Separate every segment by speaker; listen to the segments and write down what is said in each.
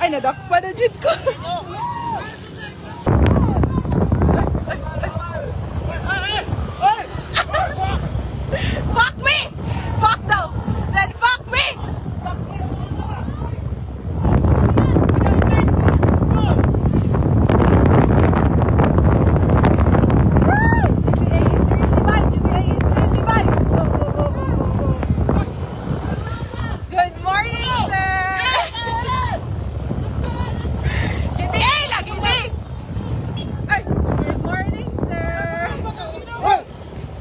Speaker 1: Ay, nadakpa na jud ko. Fuck me! Fuck daw! Then fuck me! Good morning, sir! GTA, lagi ni! Ay, good morning, sir!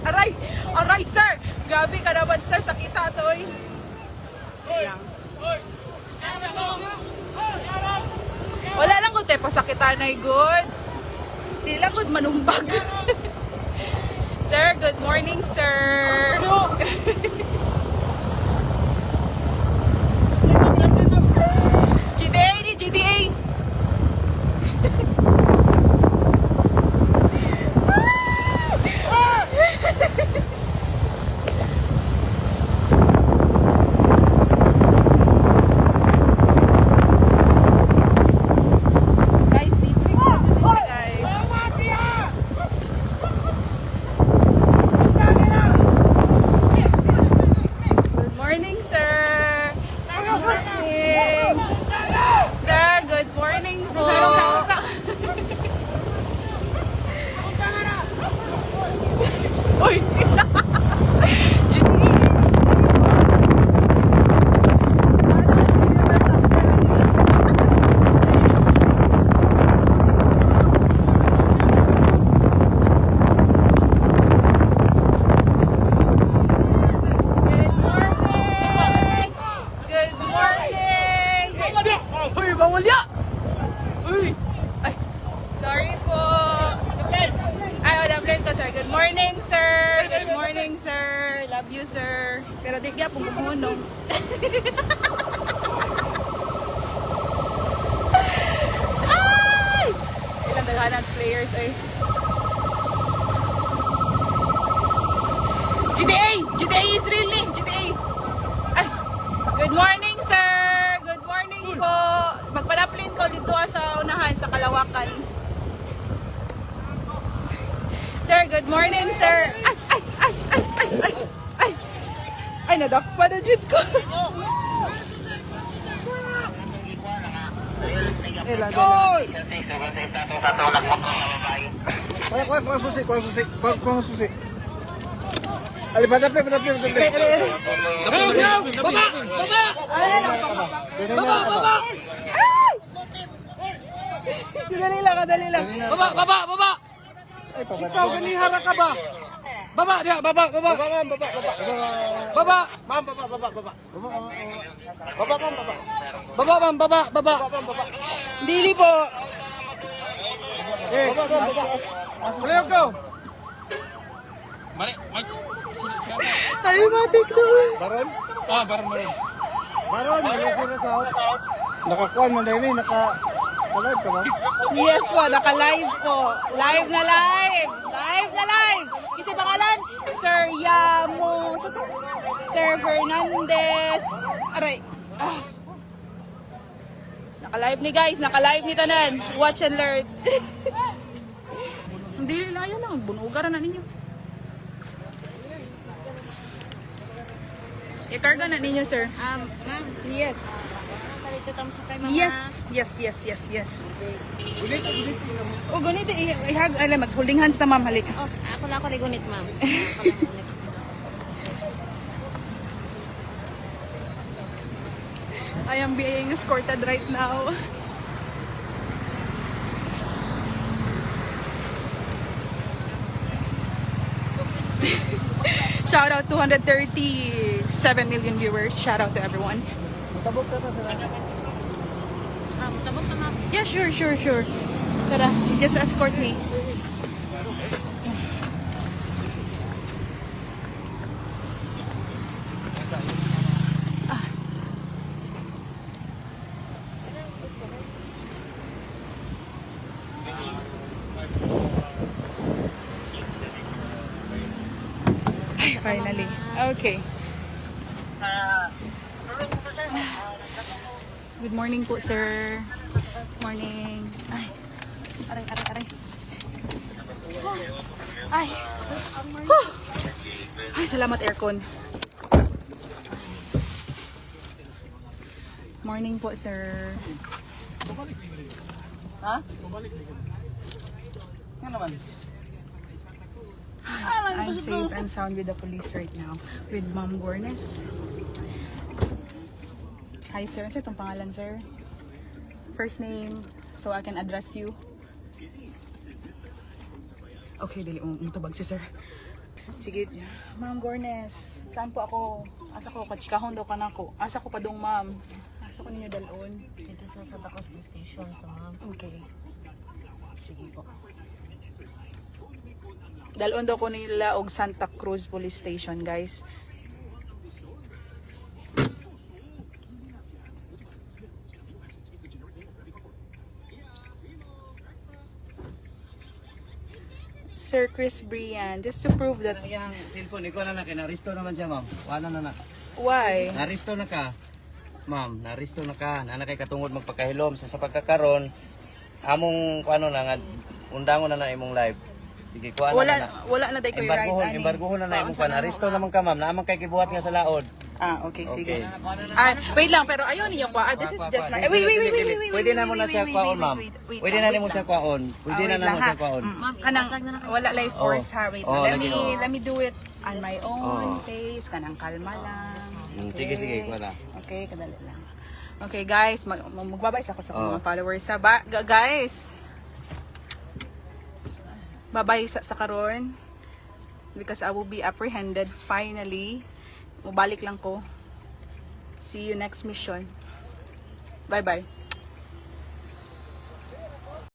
Speaker 1: Aray! Aray, sir! Grabe ka naman, sir. Sakita to, eh. Wala lang good, pasakitan ay good. Di lang good manumbag. Sir, good morning, sir. GTA ni GTA. Guys, matrix na dito, guys. Good morning, sir. Good morning. Sir, good morning po. Uy! Good morning! Uy, bawal ya! Uy! Ay, sorry po. Ay, wala plan ko, sir. Good morning, sir. Good morning, sir. Love you, sir. Pero di kaya pong bumuno. Ay! Ilang daghanan players ay. GTA! GTA is really! GTA! Ay! Good morning, sir! Good morning po! Magpadaplin ko dito sa unahan, sa Kalawakan. Sir, good morning, sir! Ay! Ay! Ay! Ay! Ay! Ay! Ay! Ay! Nadakpa na jud ko! Oy!
Speaker 2: Kuang susi. Ali, pada play.
Speaker 1: Baba! Ay! Dali lang.
Speaker 3: Baba!
Speaker 2: Ay, papa.
Speaker 3: Ikaw, ganihara ka ba? Baba dia, baba!
Speaker 2: Baba.
Speaker 3: Baba!
Speaker 2: Ma'am, baba. Baba, ma'am, baba.
Speaker 3: Baba!
Speaker 1: Dili po.
Speaker 2: Baba.
Speaker 3: Let's go!
Speaker 1: Ay, matik na.
Speaker 2: Baron?
Speaker 3: Baron.
Speaker 2: Baron, nag-sira sa out. Nakakuan man dahil naka-live ka ba?
Speaker 1: Yes po, naka-live po. Live na live! Kasi pangalan, Sir Yamo. Sir Fernandez. Aray. Naka-live ni guys, naka-live ni Tanan. Watch and learn. Hindi layo lang, bunugaran na ninyo. I-carga na ninyo, sir.
Speaker 4: Ma'am,
Speaker 1: Yes.
Speaker 4: palito tamo sa kay mga...
Speaker 1: Yes. O, ganito, ihag, alam, mag-holding hands na, ma'am, halik.
Speaker 4: Oh, ako na ako ligunit, ma'am.
Speaker 1: I am being escorted right now. Shout out 237 million viewers. Shout out to everyone.
Speaker 2: Tabok ka na sila.
Speaker 4: Tabok na, ma'am.
Speaker 1: Yeah, sure. Tara, just escort me. Ay, finally. Okay. Good morning po, sir. Morning. Ay. Aray. Ay. Huh. Ay, salamat aircon. Morning po, sir.
Speaker 3: Ha? Ano naman?
Speaker 1: I'm safe and sound with the police right now. With Ma'am Gornes. Hi, sir. Sa itong pangalan, sir? First name, so I can address you. Okay, dali. Umutubag si sir. Sige. Ma'am Gornes, saan po ako? Asa ko? Kachikahon daw ka na ko. Asa ko pa dong, ma'am? Asa ko ninyo dalon?
Speaker 4: Dito sa Santa Cruz Police Station to, ma'am.
Speaker 1: Okay. Sige po. Dalon daw ko nila og Santa Cruz Police Station, guys. Sir Chris Brian, just to prove that...
Speaker 2: Yang cellphone, ikaw na kinaristo naman siya, ma'am. Wala na.
Speaker 1: Why?
Speaker 2: Naristo na ka. Ma'am, naristo na ka. Nanakay katungod magpakahilom. Sa pagkakaroon, among, nga, undangon na imong live. Sige, kuha na.
Speaker 1: Wala na tayo right, ani.
Speaker 2: Embargohon na imong ka. Naristo naman ka, ma'am. Naamang kay kibuhat nga sa laod.
Speaker 1: Okay, sige.
Speaker 2: Okay.
Speaker 1: Wait lang, pero ayaw niyo kwa. This is just like... Wait.
Speaker 2: Pwede na mo na siya kwaon, ma'am. Pwede na mo siya kwaon. Pwede na mo siya kwaon.
Speaker 1: Kanang, wala life force ha. Wait, let me do it on my own pace. Kanang kalma lang.
Speaker 2: Sige, wala.
Speaker 1: Okay, kadali lang. Okay, guys, magbabay ako sa mga followers sa guys. Babay sa karon because I will be apprehended finally. Mabalik lang ko. See you next mission. Bye-bye.